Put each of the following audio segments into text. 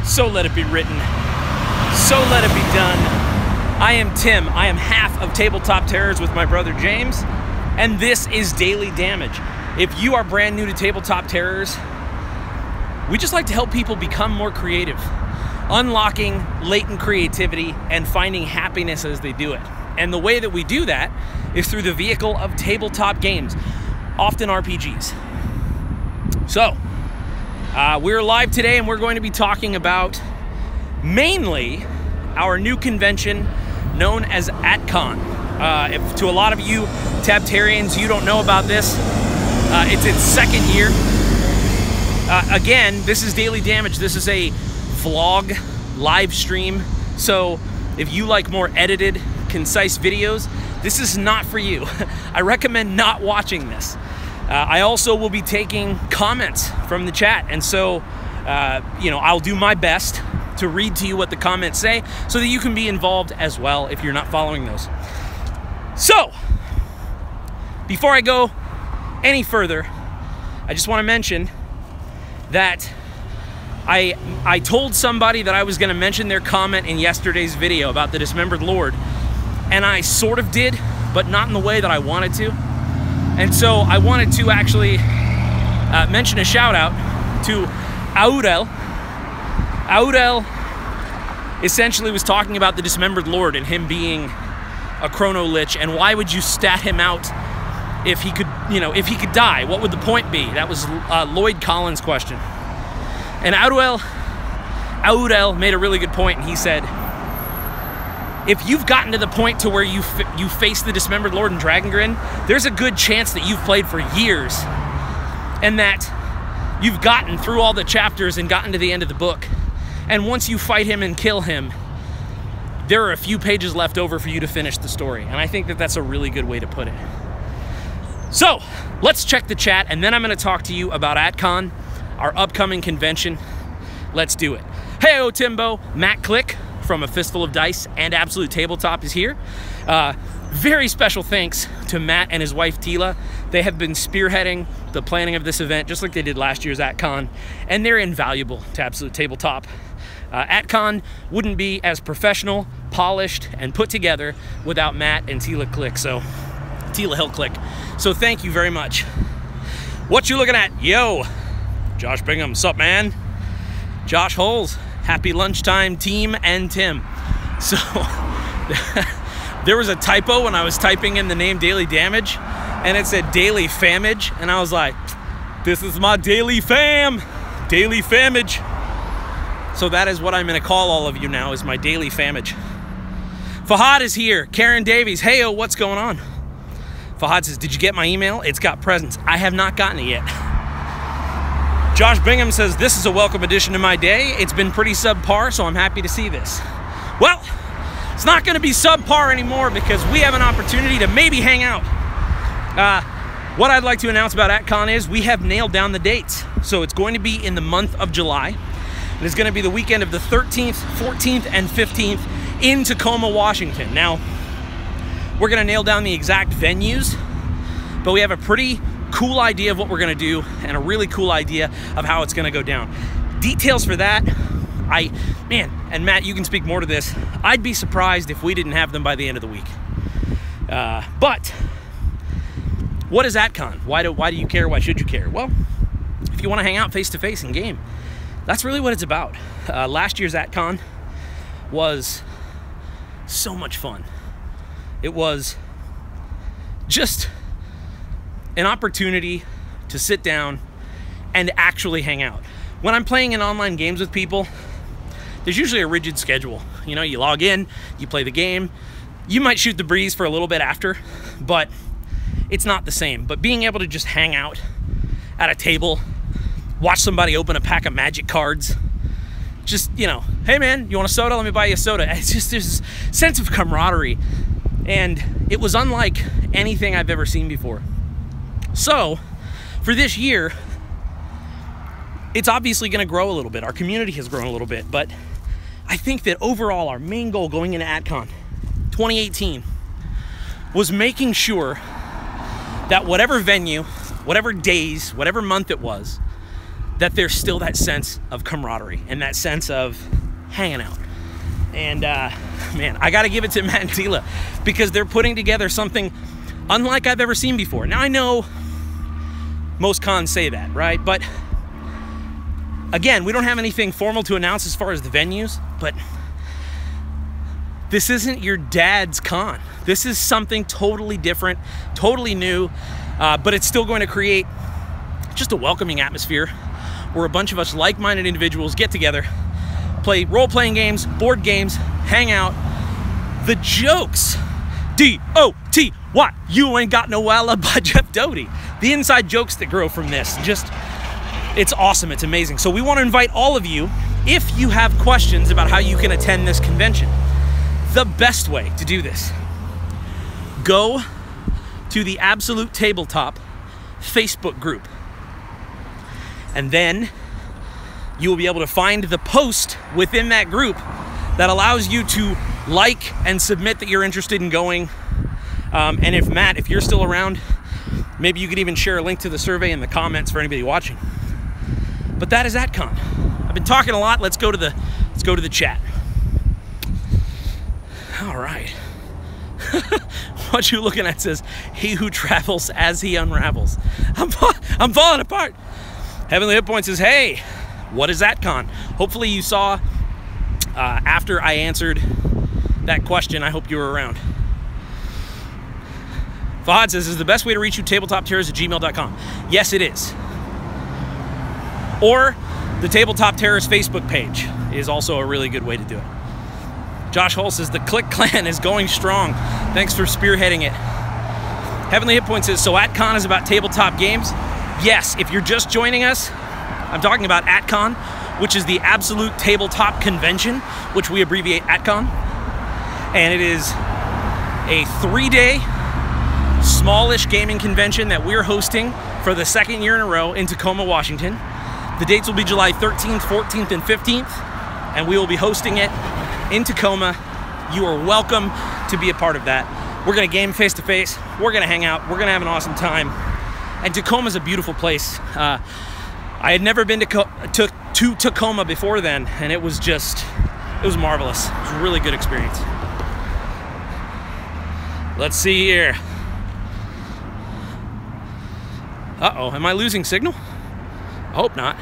So let it be written. So let it be done. I am Tim. I am half of Tabletop Terrors with my brother James, and this is Daily Damage. If you are brand new to Tabletop Terrors, we just like to help people become more creative, unlocking latent creativity and finding happiness as they do it. And the way that we do that is through the vehicle of tabletop games, often RPGs. So, we're live today and we're going to be talking about mainly our new convention known as ATCON. If to a lot of you Tabtarians, you don't know about this, it's its second year. Again, this is Daily Damage. This is a vlog live stream. So if you like more edited, concise videos, this is not for you. I recommend not watching this. I also will be taking comments from the chat, and so I'll do my best to read to you what the comments say so that you can be involved as well if you're not following those. So before I go any further, I just want to mention that I told somebody that I was going to mention their comment in yesterday's video about the Dismembered Lord, and I sort of did, but not in the way that I wanted to. And so I wanted to actually mention a shout out to Aurel. Aurel essentially was talking about the Dismembered Lord and him being a Chrono Lich, and why would you stat him out if he could, if he could die? What would the point be? That was Lloyd Collins' question. And Aurel made a really good point, and he said, if you've gotten to the point to where you face the Dismembered Lord in Dragongrin, there's a good chance that you've played for years and that you've gotten through all the chapters and gotten to the end of the book. And once you fight him and kill him, there are a few pages left over for you to finish the story. And I think that that's a really good way to put it. So let's check the chat, and then I'm going to talk to you about ATCON, our upcoming convention. Let's do it. Hey, Timbo, Matt Click from A Fistful of Dice and Absolute Tabletop is here. Very special thanks to Matt and his wife Tila. They have been spearheading the planning of this event just like they did last year's ATCON, and they're invaluable to Absolute Tabletop. ATCON wouldn't be as professional, polished, and put together without Matt and Tila Hill Click. So thank you very much. What you looking at? Yo, Josh Bingham, sup man? Josh Holes, happy lunchtime team and Tim. So there was a typo when I was typing in the name Daily Damage, and it said Daily Famage, and I was like, this is my Daily Fam, Daily Famage. So that is what I'm gonna call all of you now, is my Daily Famage. Fahad is here. Karen Davies, hey-o, what's going on? Fahad says, did you get my email? It's got presents. I have not gotten it yet. Josh Bingham says, this is a welcome addition to my day. It's been pretty subpar, so I'm happy to see this. Well, it's not gonna be subpar anymore because we have an opportunity to maybe hang out. What I'd like to announce about ATCON is we have nailed down the dates. So it's going to be in the month of July. It is gonna be the weekend of the 13th, 14th, and 15th in Tacoma, Washington. Now, we're gonna nail down the exact venues, but we have a pretty cool idea of what we're gonna do and a really cool idea of how it's gonna go down. Details for that, and Matt, you can speak more to this. I'd be surprised if we didn't have them by the end of the week. But what is ATCON? Why do you care? Why should you care? Well, if you wanna hang out face-to-face in game, that's really what it's about. Last year's ATCON was so much fun. It was just an opportunity to sit down and actually hang out. When I'm playing in online games with people, there's usually a rigid schedule. You log in, you play the game, you might shoot the breeze for a little bit after, but it's not the same. But being able to just hang out at a table, watch somebody open a pack of Magic cards, just, hey man, you want a soda? Let me buy you a soda. It's just, there's this sense of camaraderie. And it was unlike anything I've ever seen before. So, for this year, it's obviously going to grow a little bit. Our community has grown a little bit, but I think that overall, our main goal going into ATCON 2018 was making sure that whatever venue, whatever days, whatever month it was, that there's still that sense of camaraderie and that sense of hanging out. And man, I gotta give it to Matt and Tila, because they're putting together something unlike I've ever seen before. Now, I know most cons say that, right? But again, we don't have anything formal to announce as far as the venues, but this isn't your dad's con. This is something totally different, totally new, but it's still going to create just a welcoming atmosphere where a bunch of us like-minded individuals get together, play role-playing games, board games, hang out. The jokes, D-O-T-Y, you ain't got no walla by Jeff Doty. The inside jokes that grow from this, just, it's awesome, it's amazing. So we want to invite all of you, if you have questions about how you can attend this convention, the best way to do this, go to the Absolute Tabletop Facebook group. And then you will be able to find the post within that group that allows you to like and submit that you're interested in going. And if Matt, if you're still around, maybe you could even share a link to the survey in the comments for anybody watching. But that is ATCON. I've been talking a lot. Let's go to the chat. All right. What you looking at says, "He who travels as he unravels." I'm falling apart. Heavenly Hit Point says, "Hey, what is ATCON?" Hopefully you saw after I answered that question. I hope you were around. Fahad says, "Is the best way to reach you tabletopterrors@gmail.com?" Yes, it is. Or the Tabletop Terrors Facebook page is also a really good way to do it. Josh Hull says, "The Click Clan is going strong. Thanks for spearheading it." Heavenly Hit Point says, "So ATCON is about tabletop games?" Yes, if you're just joining us, I'm talking about ATCON, which is the Absolute Tabletop Convention, which we abbreviate ATCON. And it is a 3-day, smallish gaming convention that we're hosting for the 2nd year in a row in Tacoma, Washington. The dates will be July 13th, 14th, and 15th, and we will be hosting it in Tacoma. You are welcome to be a part of that. We're gonna game face to face. We're gonna hang out. We're gonna have an awesome time. And Tacoma's a beautiful place. I had never been to Tacoma before then, and it was marvelous. It was a really good experience. Let's see here. Uh-oh, am I losing signal? I hope not.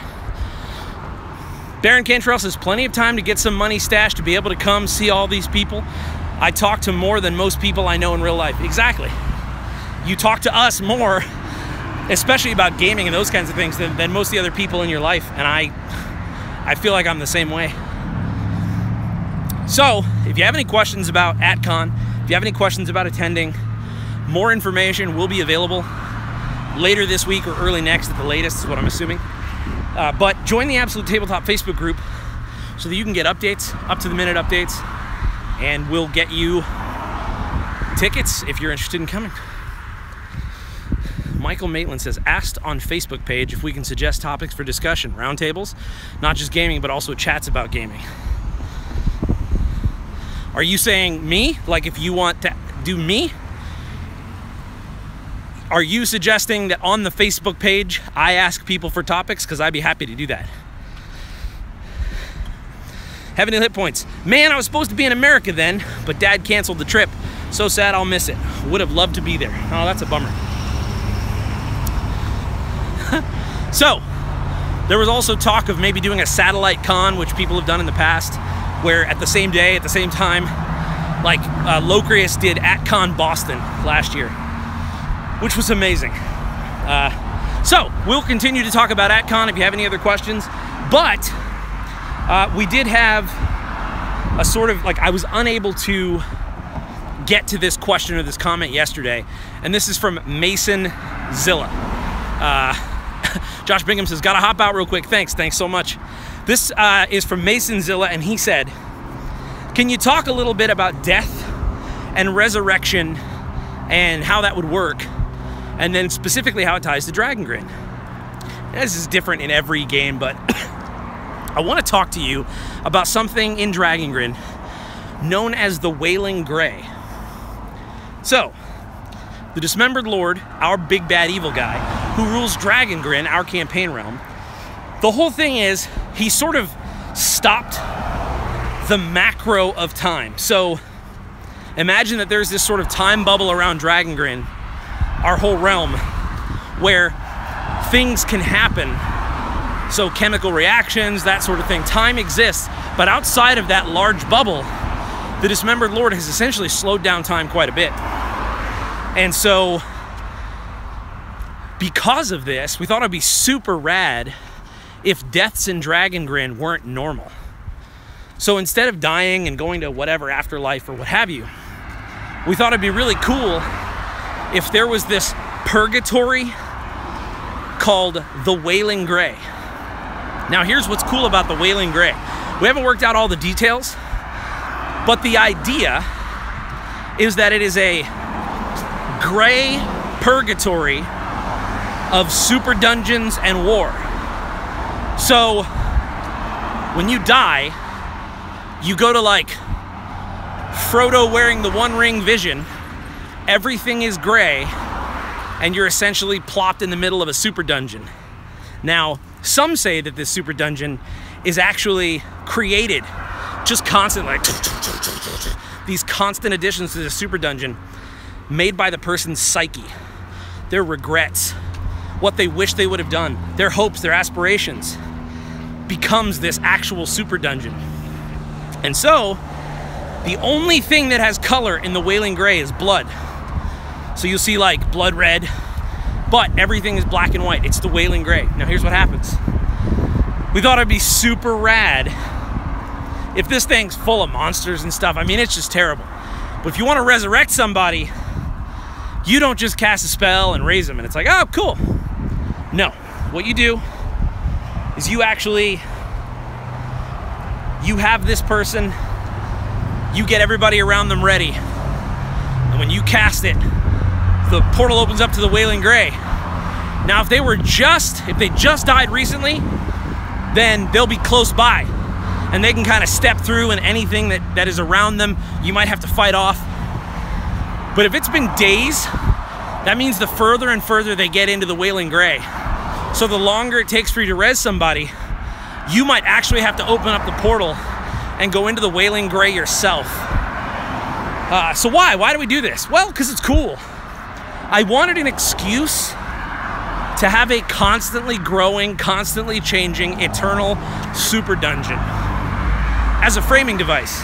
Baron Cantrell says, "Plenty of time to get some money stashed to be able to come see all these people. I talk to more than most people I know in real life." Exactly. You talk to us more, especially about gaming and those kinds of things, than most of the other people in your life. And I feel like I'm the same way. So, if you have any questions about ATCON, if you have any questions about attending, more information will be available later this week or early next at the latest, is what I'm assuming. But join the Absolute Tabletop Facebook group so that you can get updates, up-to-the-minute updates, and we'll get you tickets if you're interested in coming. Michael Maitland says, "Asked on Facebook page if we can suggest topics for discussion, roundtables, not just gaming, but also chats about gaming." Are you saying me? Like if you want to do me? Are you suggesting that on the Facebook page, I ask people for topics? Because I'd be happy to do that. Heavenly Hit Points. "Man, I was supposed to be in America then, but Dad canceled the trip. So sad, I'll miss it. Would have loved to be there." Oh, that's a bummer. So, there was also talk of maybe doing a satellite con, which people have done in the past, where at the same day, at the same time, like Locrius did ATCON Boston last year, which was amazing. So, we'll continue to talk about ATCON if you have any other questions, but we did have a sort of, like, I was unable to get to this question or this comment yesterday, and this is from Mason Zilla. Josh Bingham says, "Gotta hop out real quick. Thanks so much." This is from Mason Zilla, and he said, "Can you talk a little bit about death and resurrection and how that would work, and then specifically how it ties to Dragongrin?" This is different in every game, but I want to talk to you about something in Dragongrin known as the Wailing Grey. So, the Dismembered Lord, our big bad evil guy, who rules Dragongrin, our campaign realm, the whole thing is he sort of stopped the macro of time. So imagine that there's this sort of time bubble around Dragongrin, our whole realm, where things can happen. So chemical reactions, that sort of thing. Time exists, but outside of that large bubble, the Dismembered Lord has essentially slowed down time quite a bit. And so, because of this, we thought it'd be super rad if deaths in Dragongrin weren't normal. So instead of dying and going to whatever afterlife or what have you, we thought it'd be really cool if there was this purgatory called the Wailing Grey. Now here's what's cool about the Wailing Grey. We haven't worked out all the details, but the idea is that it is a gray purgatory of super dungeons and war. So when you die, you go to like Frodo wearing the One Ring vision, everything is gray, and you're essentially plopped in the middle of a super dungeon. Now, some say that this super dungeon is actually created just constantly, like these constant additions to the super dungeon made by the person's psyche, their regrets, what they wish they would have done, their hopes, their aspirations, becomes this actual super dungeon. And so, the only thing that has color in the Wailing Grey is blood. So you'll see like blood red, but everything is black and white. It's the Wailing Grey. Now here's what happens. We thought it'd be super rad if this thing's full of monsters and stuff. I mean, it's just terrible. But if you want to resurrect somebody, you don't just cast a spell and raise them and it's like, oh, cool. No, what you do is you have this person, you get everybody around them ready. And when you cast it, the portal opens up to the Wailing Grey. Now, if they just died recently, then they'll be close by. And they can kind of step through, and anything that is around them, you might have to fight off. But if it's been days, that means the further and further they get into the Wailing Grey. So the longer it takes for you to res somebody, you might actually have to open up the portal and go into the Wailing Grey yourself. So why do we do this? Well, because it's cool. I wanted an excuse to have a constantly growing, constantly changing, eternal super dungeon as a framing device.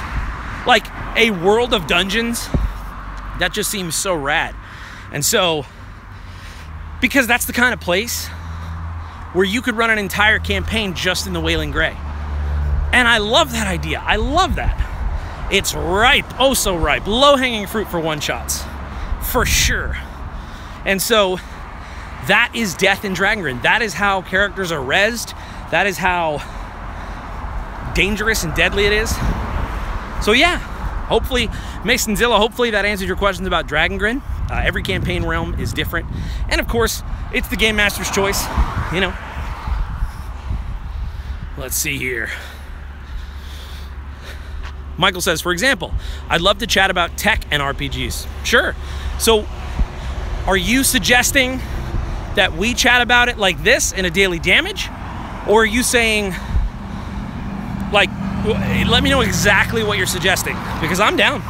Like a world of dungeons, that just seems so rad. And so, because that's the kind of place where you could run an entire campaign just in the Wailing Grey. And I love that idea. I love that. It's ripe, oh so ripe. Low-hanging fruit for one-shots, for sure. And so, that is death in Dragongrin. That is how characters are rezzed. That is how dangerous and deadly it is. So yeah, hopefully, Masonzilla, hopefully that answers your questions about Dragongrin. Every campaign realm is different. And of course, it's the Game Master's choice, you know. Let's see here. Michael says, for example, I'd love to chat about tech and RPGs. Sure. So, are you suggesting that we chat about it like this in a daily damage? Or are you saying, like, let me know exactly what you're suggesting, because I'm down.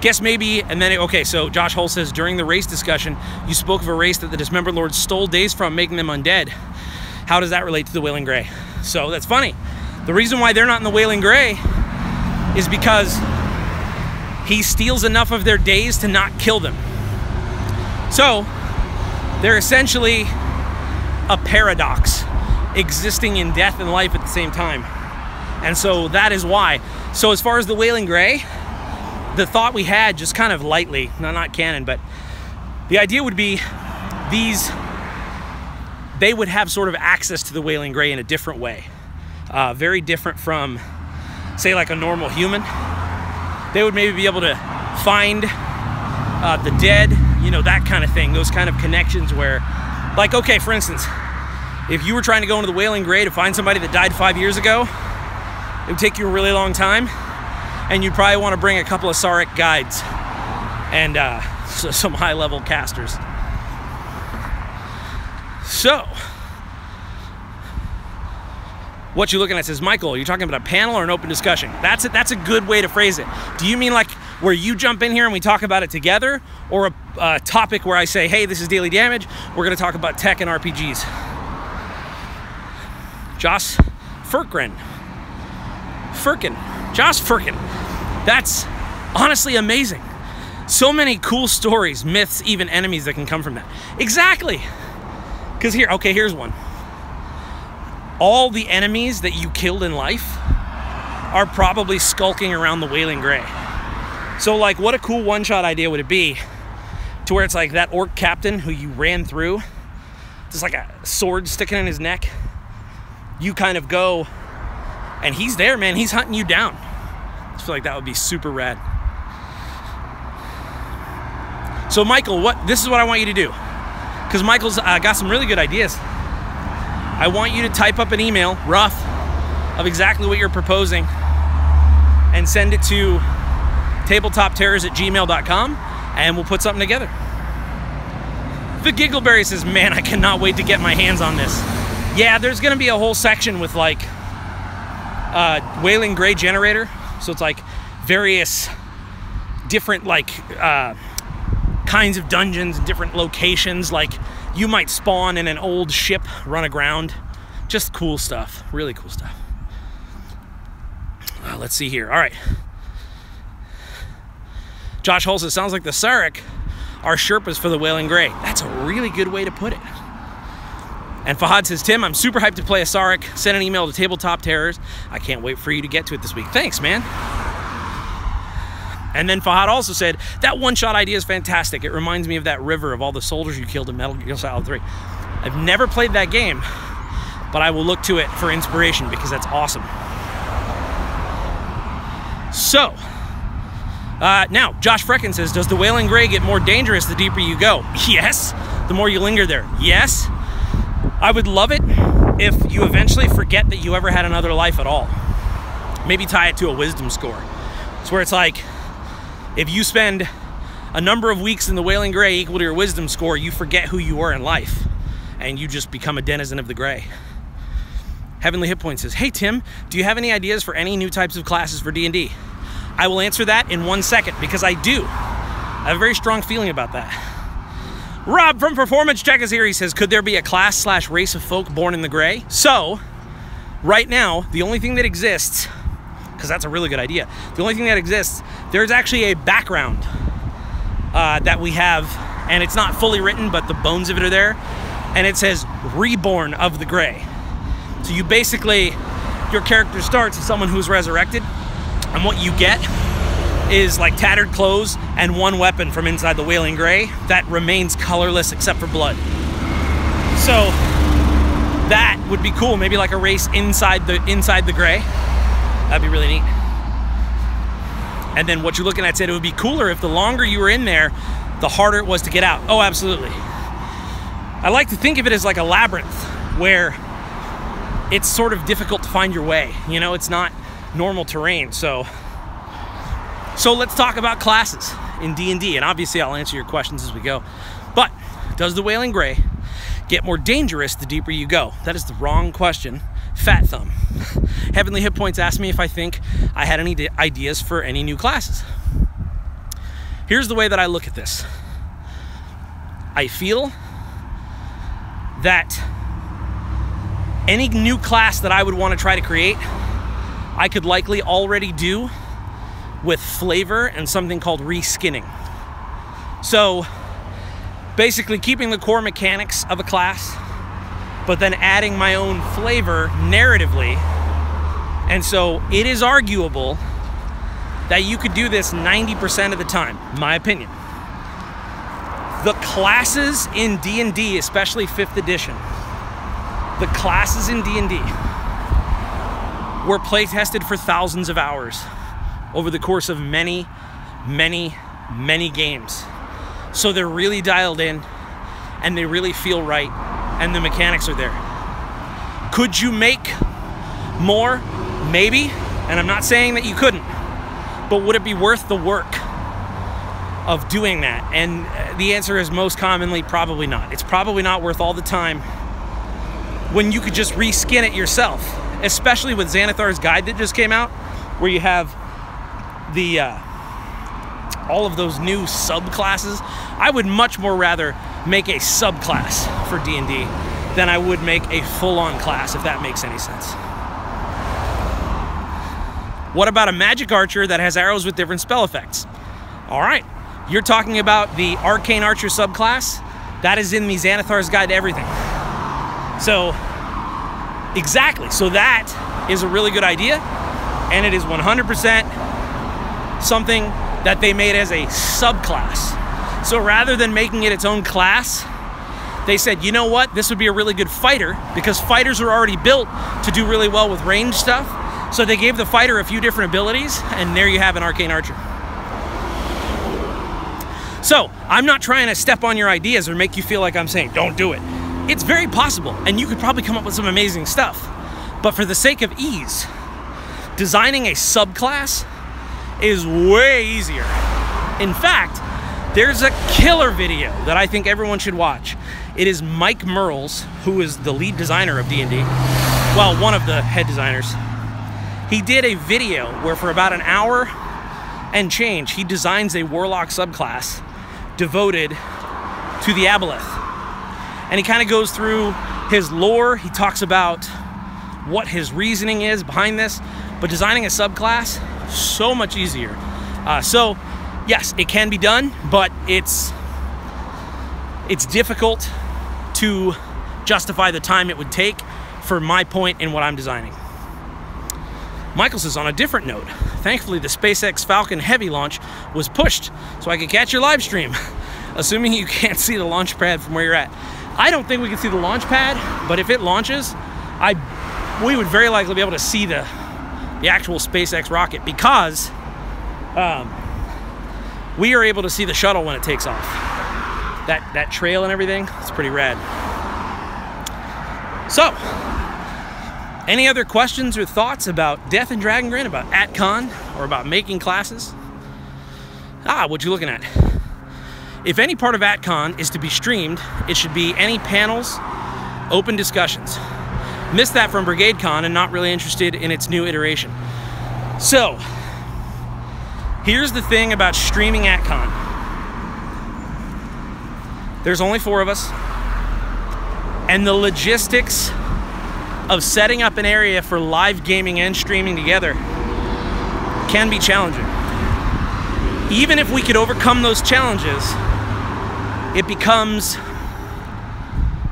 Guess maybe, and then, okay, so Josh Hull says, during the race discussion, you spoke of a race that the Dismembered Lord stole days from, making them undead. How does that relate to the Wailing Grey? So that's funny. The reason why they're not in the Wailing Grey is because he steals enough of their days to not kill them. So, they're essentially a paradox, existing in death and life at the same time. And so that is why. So as far as the Wailing Grey, the thought we had, just kind of lightly, not canon, but the idea would be they would have sort of access to the Wailing Grey in a different way. Very different from, say, like a normal human. They would maybe be able to find the dead, you know, that kind of thing, those kind of connections where, like, okay, for instance, if you were trying to go into the Wailing Grey to find somebody that died 5 years ago, it would take you a really long time, and you'd probably want to bring a couple of Sarek guides and some high-level casters. So, what you looking at says, Michael, are you talking about a panel or an open discussion? That's a good way to phrase it. Do you mean like where you jump in here and we talk about it together, or a topic where I say, hey, this is Daily Damage, we're gonna talk about tech and RPGs? Josh Furkin. Josh Furkin. That's honestly amazing. So many cool stories, myths, even enemies that can come from that. Exactly. Because here's one. All the enemies that you killed in life are probably skulking around the Wailing Grey. So like, what a cool one-shot idea would it be to where it's like that orc captain who you ran through, just like a sword sticking in his neck. You kind of go, and he's there, man. He's hunting you down. I just feel like that would be super rad. So Michael, this is what I want you to do. Because Michael's got some really good ideas. I want you to type up an email, rough, of exactly what you're proposing and send it to tabletopterrors@gmail.com and we'll put something together. The Giggleberry says, man, I cannot wait to get my hands on this. Yeah, there's gonna be a whole section with like Wailing Grey generator. So it's like various different like kinds of dungeons, different locations, like you might spawn in an old ship, run aground. Just cool stuff, really cool stuff. Let's see here, all right. Josh Hull says, sounds like the Sarek are Sherpas for the Wailing Grey. That's a really good way to put it. And Fahad says, Tim, I'm super hyped to play a Sarek. Send an email to Tabletop Terrors. I can't wait for you to get to it this week. Thanks, man. And then Fahad also said, that one-shot idea is fantastic. It reminds me of that river of all the soldiers you killed in Metal Gear Solid 3. I've never played that game, but I will look to it for inspiration because that's awesome. So, now, Josh Frecken says, does the Wailing Grey get more dangerous the deeper you go? Yes. The more you linger there? Yes. I would love it if you eventually forget that you ever had another life at all. Maybe tie it to a wisdom score. It's where it's like, if you spend a number of weeks in the Wailing Grey equal to your wisdom score, you forget who you were in life, and you just become a denizen of the Grey. Heavenly Hit Point says, hey Tim, do you have any ideas for any new types of classes for D&D? I will answer that in 1 second, because I do. I have a very strong feeling about that. Rob from Performance Check is here. He says, could there be a class/race of folk born in the Grey? So, right now, the only thing that exists, because that's a really good idea, the only thing that exists, there's actually a background that we have, and it's not fully written, but the bones of it are there, and it says, Reborn of the Grey. So you basically, your character starts as someone who's resurrected, and what you get is like tattered clothes and one weapon from inside the Wailing Grey that remains colorless except for blood. So that would be cool. Maybe like a race inside the Grey. That'd be really neat. And then what you're looking at said it would be cooler if the longer you were in there, the harder it was to get out. Oh, absolutely. I like to think of it as like a labyrinth where it's sort of difficult to find your way. You know, it's not normal terrain. So let's talk about classes in D&D, and obviously I'll answer your questions as we go. But does the Wailing Grey get more dangerous the deeper you go? That is the wrong question. Fat thumb. Heavenly Hit Points asked me if I think I had any ideas for any new classes. Here's the way that I look at this. I feel that any new class that I would want to try to create, I could likely already do with flavor and something called reskinning. So basically keeping the core mechanics of a class, but then adding my own flavor narratively. And so it is arguable that you could do this 90% of the time, my opinion. The classes in D&D, especially 5th edition, the classes in D&D were play tested for thousands of hours over the course of many, many, many games. So they're really dialed in and they really feel right and the mechanics are there. Could you make more? Maybe, and I'm not saying that you couldn't, but would it be worth the work of doing that? And the answer is most commonly probably not. It's probably not worth all the time when you could just reskin it yourself, especially with Xanathar's guide that just came out, where you have the all of those new subclasses. I would much more rather make a subclass for D&D than I would make a full-on class, if that makes any sense. What about a magic archer that has arrows with different spell effects? All right, you're talking about the arcane archer subclass. That is in the Xanathar's Guide to Everything. So, exactly, so that is a really good idea, and it is 100% something that they made as a subclass. So rather than making it its own class, they said, you know what, this would be a really good fighter, because fighters are already built to do really well with range stuff. So they gave the fighter a few different abilities, and there you have an arcane archer. So I'm not trying to step on your ideas or make you feel like I'm saying don't do it. It's very possible, and you could probably come up with some amazing stuff. But for the sake of ease, designing a subclass is way easier. In fact, there's a killer video that I think everyone should watch. It is Mike Merles, who is the lead designer of D&D. Well, one of the head designers. He did a video where for about an hour and change, he designs a warlock subclass devoted to the Aboleth. And he kind of goes through his lore. He talks about what his reasoning is behind this. But designing a subclass, so much easier. So yes, it can be done, but it's difficult to justify the time it would take for my point in what I'm designing. Michael says, on a different note, thankfully the SpaceX Falcon Heavy launch was pushed so I could catch your live stream, assuming you can't see the launch pad from where you're at. I don't think we can see the launch pad, but if it launches, we would very likely be able to see the actual SpaceX rocket, because we are able to see the shuttle when it takes off. That trail and everything, it's pretty rad. So, any other questions or thoughts about Death and Dragongrin, about ATCON, or about making classes? What you looking at? If any part of ATCON is to be streamed, it should be any panels, open discussions. Missed that from BrigadeCon and not really interested in its new iteration. So, here's the thing about streaming ATCON. There's only 4 of us, and the logistics of setting up an area for live gaming and streaming together can be challenging. Even if we could overcome those challenges, it becomes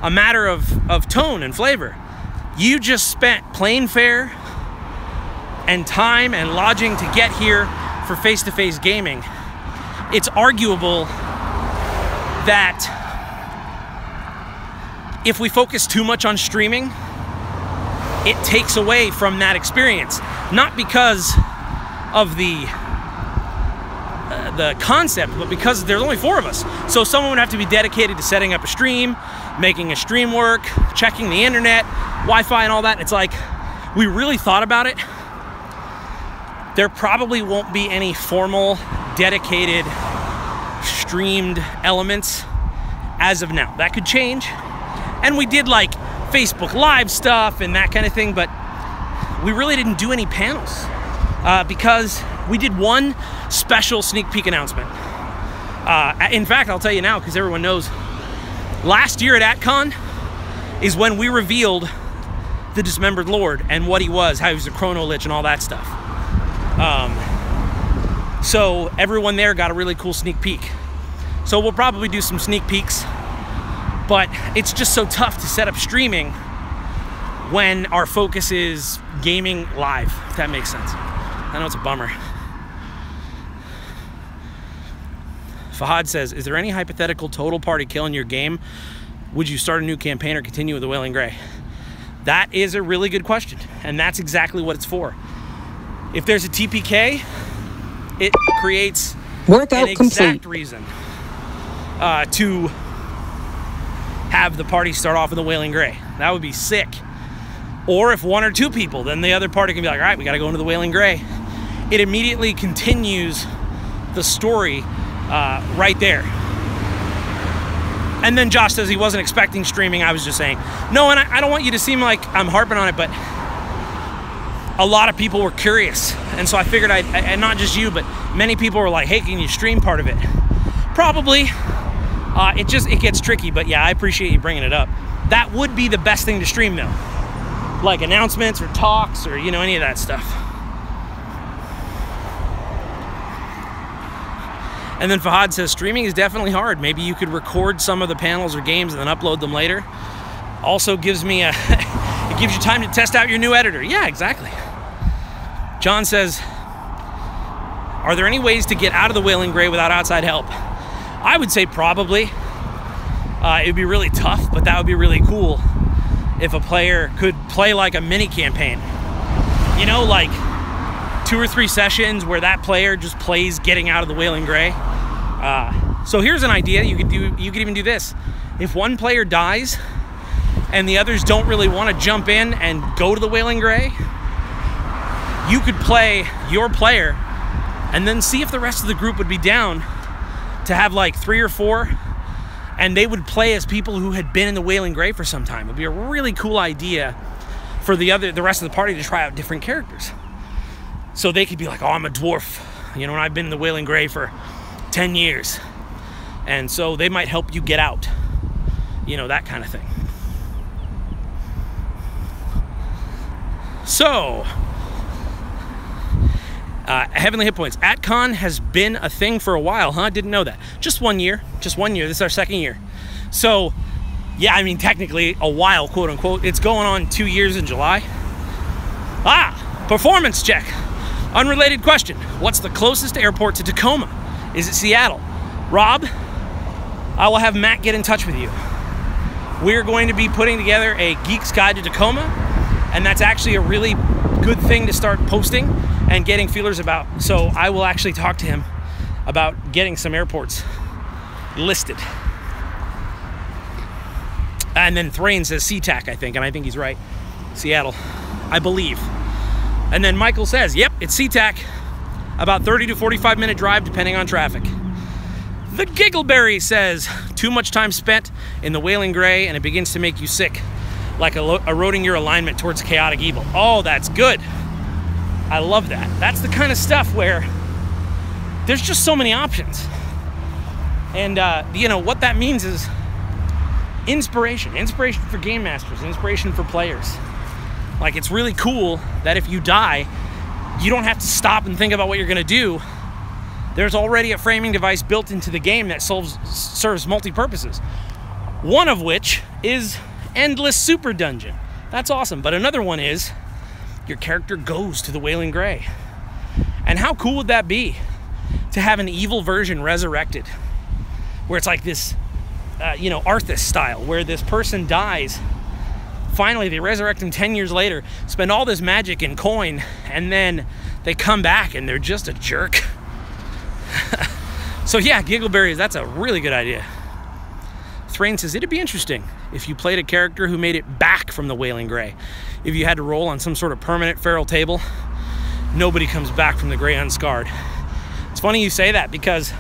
a matter of tone and flavor. You just spent plane fare and time and lodging to get here for face-to-face gaming. It's arguable that if we focus too much on streaming, it takes away from that experience. Not because of the concept, but because there's only 4 of us. So someone would have to be dedicated to setting up a stream, making a stream work, checking the internet, Wi-Fi and all that. It's like, we really thought about it. There probably won't be any formal, dedicated, streamed elements as of now. That could change. And we did like Facebook Live stuff and that kind of thing, but we really didn't do any panels because we did one special sneak peek announcement. In fact, I'll tell you now, because everyone knows, last year at ATCON is when we revealed the Dismembered Lord and what he was, how he was a Chrono Lich and all that stuff. So everyone there got a really cool sneak peek. So we'll probably do some sneak peeks, but it's just so tough to set up streaming when our focus is gaming live, if that makes sense. I know it's a bummer. Fahad says, is there any hypothetical total party kill in your game? Would you start a new campaign or continue with the Wailing Grey? That is a really good question, and that's exactly what it's for. If there's a TPK, it creates workout an complete exact reason to have the party start off with the Wailing Grey. That would be sick. Or if 1 or 2 people, then the other party can be like, all right, we got to go into the Wailing Grey. It immediately continues the story right there. And then Josh says he wasn't expecting streaming. I was just saying. No, and I don't want you to seem like I'm harping on it, but a lot of people were curious. And so I figured and not just you, but many people were like, hey, can you stream part of it? Probably. It gets tricky, but yeah, I appreciate you bringing it up. That would be the best thing to stream though. Like announcements or talks or, you know, any of that stuff. And then Fahad says, streaming is definitely hard. Maybe you could record some of the panels or games and then upload them later. Also gives me it gives you time to test out your new editor. Yeah, exactly. John says, are there any ways to get out of the Wailing Gray without outside help? I would say probably. It would be really tough, but that would be really cool if a player could play like a mini campaign. You know, like 2 or 3 sessions where that player just plays getting out of the Wailing Gray. So here's an idea. You could even do this. If one player dies and the others don't really want to jump in and go to the Wailing Gray, you could play your player and then see if the rest of the group would be down to have like 3 or 4, and they would play as people who had been in the Wailing Gray for some time. It would be a really cool idea for the rest of the party to try out different characters. So they could be like, oh, I'm a dwarf, you know, and I've been in the Wailing Gray for 10 years. And so they might help you get out, you know, that kind of thing. So, Heavenly Hit Points. ATCON has been a thing for a while, huh? Didn't know that. Just 1 year. Just 1 year. This is our 2nd year. So, yeah, I mean, technically a while, quote unquote. It's going on 2 years in July. Performance check. Unrelated question. What's the closest airport to Tacoma? Is it Seattle? Rob, I will have Matt get in touch with you. We're going to be putting together a Geek's Guide to Tacoma, and that's actually a really good thing to start posting and getting feelers about. So I will actually talk to him about getting some airports listed. And then Thrain says SeaTac, I think, and I think he's right. Seattle, I believe. And then Michael says, yep, it's SeaTac. About 30 to 45 minute drive depending on traffic. The Giggleberry says, too much time spent in the Wailing Gray and it begins to make you sick, like eroding your alignment towards chaotic evil. Oh, that's good. I love that. That's the kind of stuff where there's just so many options. And, you know, what that means is inspiration. Inspiration for game masters, inspiration for players. Like, it's really cool that if you die, you don't have to stop and think about what you're going to do. There's already a framing device built into the game that serves multi-purposes. One of which is Endless Super Dungeon. That's awesome. But another one is your character goes to the Wailing Gray. And how cool would that be to have an evil version resurrected? Where it's like this, you know, Arthas style, where this person dies. Finally, they resurrect him 10 years later, spend all this magic and coin, and then they come back and they're just a jerk. So yeah, Giggleberries, that's a really good idea. Thrain says, it'd be interesting if you played a character who made it back from the Wailing Gray. If you had to roll on some sort of permanent feral table, nobody comes back from the Gray unscarred. It's funny you say that because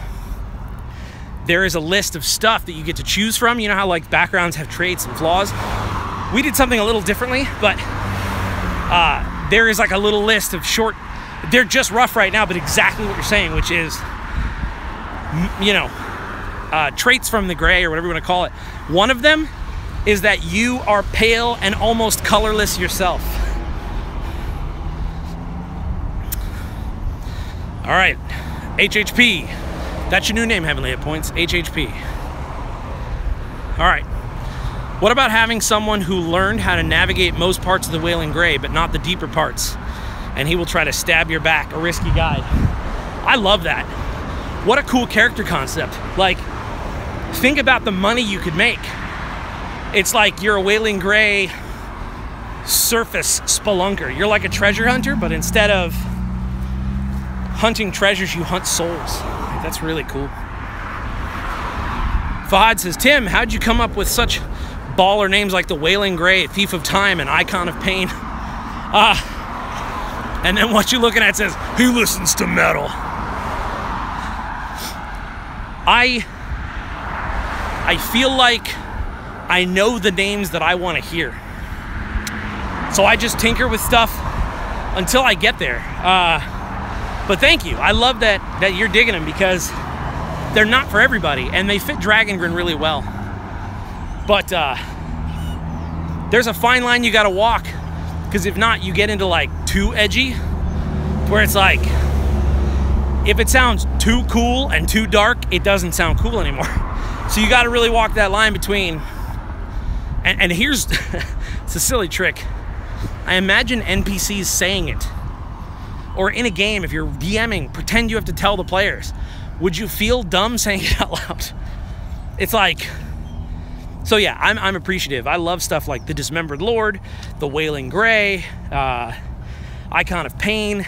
there is a list of stuff that you get to choose from. You know how like backgrounds have traits and flaws? We did something a little differently, but there is like a little list of short, they're just rough right now, but exactly what you're saying, which is, you know, traits from the Gray or whatever you want to call it. One of them is that you are pale and almost colorless yourself. All right, HHP. That's your new name, Heavenly Hit Points, HHP. All right. What about having someone who learned how to navigate most parts of the Wailing Gray, but not the deeper parts? And he will try to stab your back, a risky guide. I love that. What a cool character concept. Like, think about the money you could make. It's like you're a Wailing Gray surface spelunker. You're like a treasure hunter, but instead of hunting treasures, you hunt souls. Like, that's really cool. Fahad says, Tim, how'd you come up with such baller names like the Wailing Gray, Thief of Time, and Icon of Pain? And then what you're looking at says, he listens to metal. I feel like I know the names that I want to hear. So I just tinker with stuff until I get there. But thank you. I love that you're digging them, because they're not for everybody, and they fit Dragongrin really well. But there's a fine line you got to walk, because if not, you get into like too edgy, where it's like, if it sounds too cool and too dark, it doesn't sound cool anymore. So you got to really walk that line between. And here's, it's a silly trick. I imagine NPCs saying it. Or in a game, if you're DMing, pretend you have to tell the players. Would you feel dumb saying it out loud? It's like, so yeah, I'm appreciative. I love stuff like the Dismembered Lord, the Wailing Grey, Icon of Pain,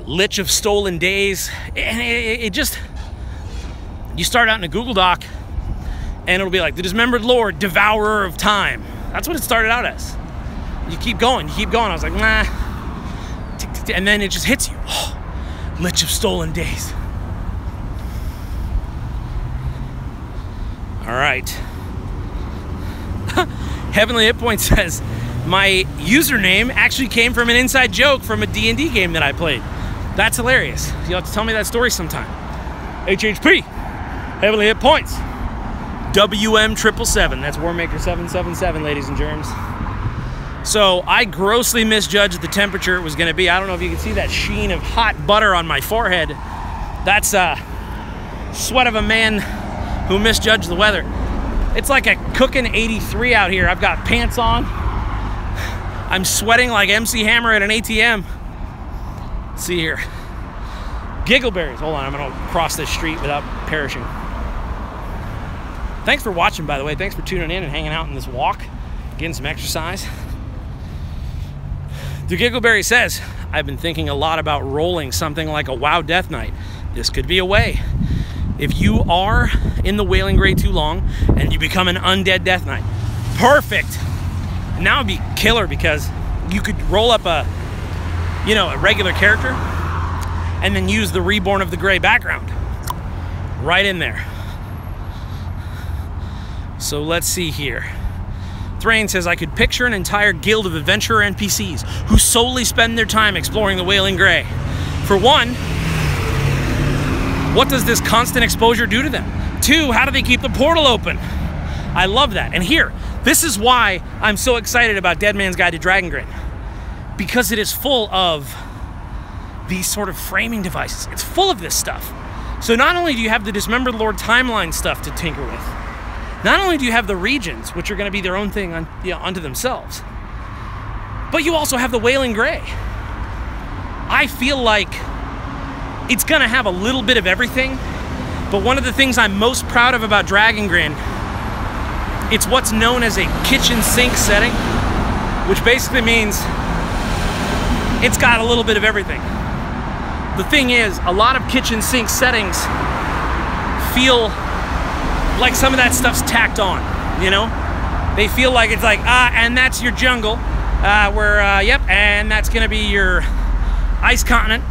Lich of Stolen Days. And it just, you start out in a Google Doc and it'll be like the Dismembered Lord, Devourer of Time. That's what it started out as. You keep going, you keep going. I was like, nah. And then it just hits you. Oh, Lich of Stolen Days. All right. Heavenly Hit Point says, my username actually came from an inside joke from a D&D game that I played. That's hilarious. You'll have to tell me that story sometime. HHP, Heavenly Hit Points. WM777, that's Warmaker 777, ladies and germs. So I grossly misjudged the temperature it was gonna be. I don't know if you can see that sheen of hot butter on my forehead. That's sweat of a man who misjudged the weather. It's like a cooking 83 out here. I've got pants on. I'm sweating like MC Hammer at an ATM. Let's see here. Giggleberries. Hold on, I'm gonna cross this street without perishing. Thanks for watching, by the way. Thanks for tuning in and hanging out in this walk, getting some exercise. The Giggleberry says, I've been thinking a lot about rolling something like a WoW Death Knight. This could be a way. If you are in the Wailing Grey too long and you become an undead Death Knight, perfect. And that would be killer, because you could roll up a regular character and then use the Reborn of the Grey background right in there. So let's see here. Thrain says, I could picture an entire guild of adventurer NPCs who solely spend their time exploring the Wailing Grey. For one, what does this constant exposure do to them? Two, how do they keep the portal open? I love that. And here, this is why I'm so excited about Dead Man's Guide to Dragongrin. Because it is full of these sort of framing devices. It's full of this stuff. So not only do you have the Dismembered Lord timeline stuff to tinker with, not only do you have the regions, which are going to be their own thing unto themselves, but you also have the Wailing Grey. I feel like it's going to have a little bit of everything, but one of the things I'm most proud of about Dragongrin, it's what's known as a kitchen sink setting, which basically means it's got a little bit of everything. The thing is, a lot of kitchen sink settings feel like some of that stuff's tacked on, you know? They feel like it's like, and that's your jungle, yep, and that's gonna be your ice continent,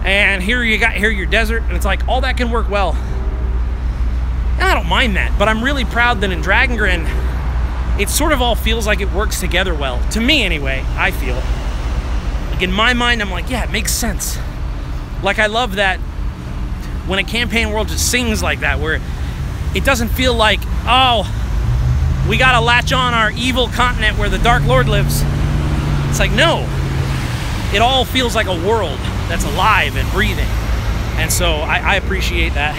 and here your desert, and it's like, all that can work well. And I don't mind that, but I'm really proud that in Dragongrin, it sort of all feels like it works together well. To me, anyway, I feel. Like in my mind, I'm like, yeah, it makes sense. Like, I love that when a campaign world just sings like that, where it doesn't feel like, oh, we gotta latch on our evil continent where the Dark Lord lives. It's like, no. It all feels like a world that's alive and breathing. And so I appreciate that.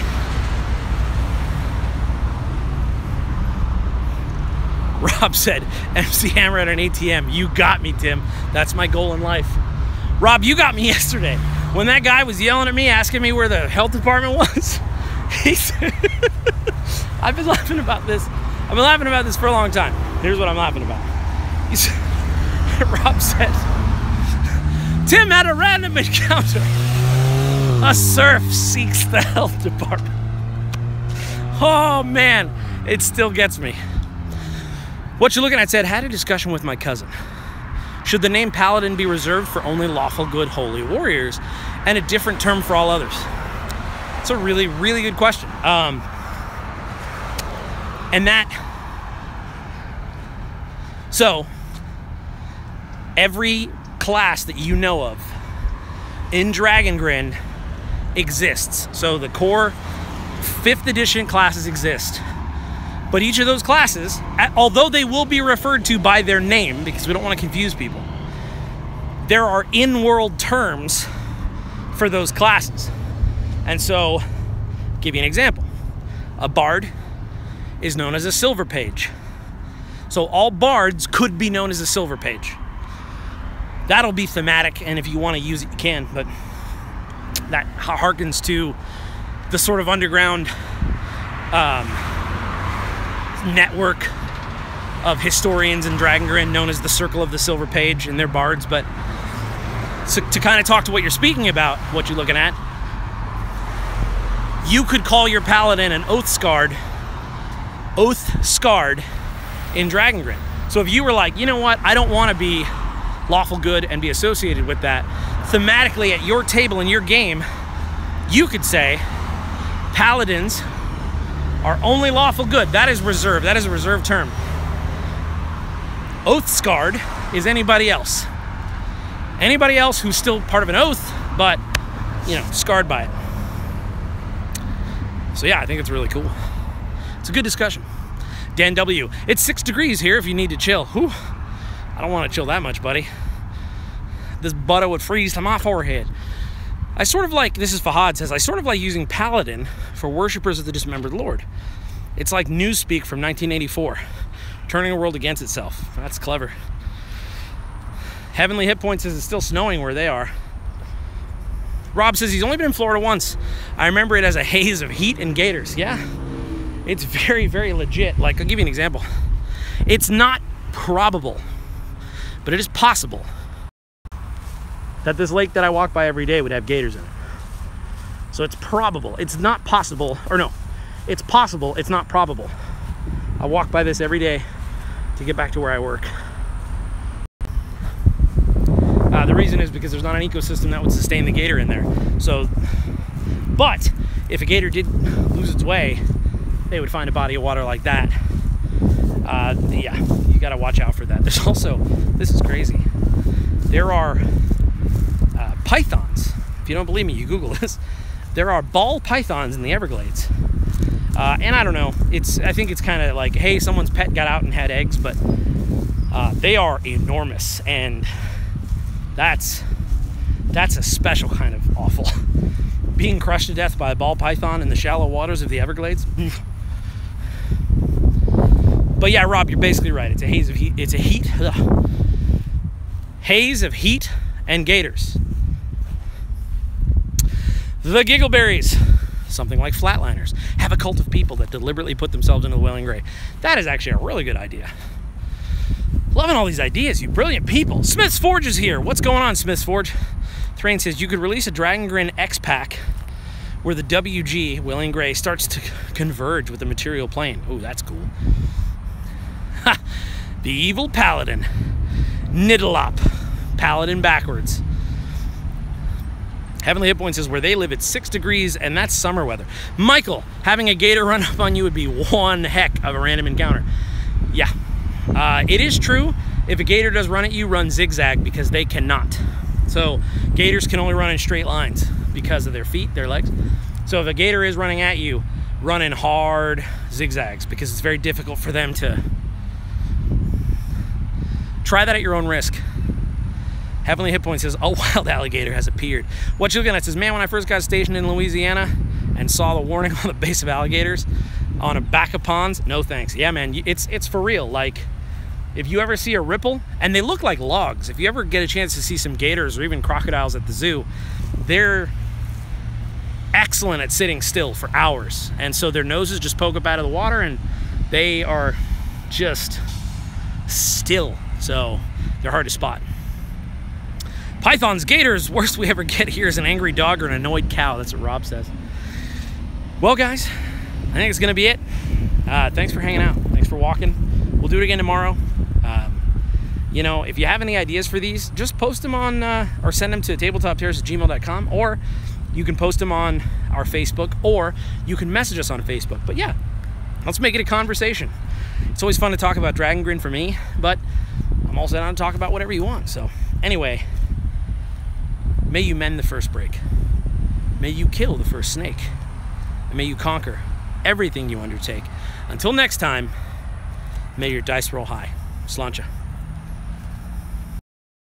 Rob said, MC Hammer at an ATM. You got me, Tim. That's my goal in life. Rob, you got me yesterday. When that guy was yelling at me, asking me where the health department was, he said, I've been laughing about this. I've been laughing about this for a long time. Here's what I'm laughing about. He said, Rob said, Tim had a random encounter. A serf seeks the health department. Oh man, it still gets me. What you're looking at said, had a discussion with my cousin. Should the name Paladin be reserved for only lawful good holy warriors and a different term for all others? It's a really, really good question. And so every class that you know of in Dragongrin exists. So the core 5th edition classes exist. But each of those classes, although they will be referred to by their name, because we don't want to confuse people, there are in-world terms for those classes. And so, give you an example. A bard is known as a silver page. So all bards could be known as a silver page. That'll be thematic, and if you want to use it, you can, but that harkens to the sort of underground network of historians in Dragongrin known as the Circle of the Silver Page, and they're bards. But so to kind of talk to what you're speaking about, what you're looking at, you could call your paladin an oath-scarred in Dragongrin. So if you were like, you know what, I don't want to be lawful good and be associated with that, thematically at your table in your game, you could say paladins are only lawful good. That is reserved. That is a reserved term. Oath-scarred is anybody else. Anybody else who's still part of an oath, but, you know, scarred by it. So yeah, I think it's really cool. It's a good discussion. Dan W. It's 6 degrees here if you need to chill. Whew. I don't want to chill that much, buddy. This butter would freeze to my forehead. I sort of like, this is Fahad says, I sort of like using Paladin for worshippers of the dismembered Lord. It's like Newspeak from 1984, turning the world against itself. That's clever. Heavenly Hit Point says it's still snowing where they are. Rob says he's only been in Florida once. I remember it as a haze of heat and gators. Yeah, it's very, very legit. Like, I'll give you an example. It's not probable, but it is possible that this lake that I walk by every day would have gators in it. So it's probable. It's not possible, or no, it's possible, it's not probable. I walk by this every day to get back to where I work. The reason is because there's not an ecosystem that would sustain the gator in there. So, but if a gator did lose its way, they would find a body of water like that. Yeah, you gotta watch out for that. There's also, this is crazy, there are pythons. If you don't believe me, you Google this. There are ball pythons in the Everglades. And I don't know, I think it's kind of like, hey, someone's pet got out and had eggs, but they are enormous, and that's a special kind of awful. Being crushed to death by a ball python in the shallow waters of the Everglades. But yeah, Rob, you're basically right. It's a haze of heat. It's a haze of heat and gators. The Giggleberries, something like Flatliners, have a cult of people that deliberately put themselves into the Wailing Grey. That is actually a really good idea. Loving all these ideas, you brilliant people. Smith's Forge is here. What's going on, Smith's Forge? Thrain says you could release a Dragongrin X pack where the WG, Wailing Grey, starts to converge with the material plane. Oh, that's cool. Ha! The evil paladin. Niddlop. Paladin backwards. Heavenly Hit Point says where they live it's 6 degrees and that's summer weather. Michael, having a gator run up on you would be one heck of a random encounter. Yeah. It is true, if a gator does run at you, run zigzag, because they cannot. So gators can only run in straight lines because of their feet, their legs. So if a gator is running at you, run in hard zigzags, because it's very difficult for them to. Try that at your own risk. Heavenly Hit Point says, a wild alligator has appeared. What you're looking at says, man, when I first got stationed in Louisiana and saw the warning on the base of alligators on a back of ponds, no thanks. Yeah, man, it's for real. Like, if you ever see a ripple, and they look like logs, if you ever get a chance to see some gators or even crocodiles at the zoo, they're excellent at sitting still for hours. And so their noses just poke up out of the water and they are just still. So they're hard to spot. Pythons, gators, worst we ever get here is an angry dog or an annoyed cow. That's what Rob says. Well, guys, I think it's gonna be it. Thanks for hanging out. Thanks for walking. We'll do it again tomorrow. You know, if you have any ideas for these, just post them on, or send them to tabletopterrace@gmail.com, or you can post them on our Facebook, or you can message us on Facebook. But yeah, Let's make it a conversation. It's always fun to talk about Dragongrin for me, but I'm also down to talk about whatever you want. So anyway, may you mend the first break. May you kill the first snake. And may you conquer everything you undertake. Until next time, may your dice roll high. Sláinte.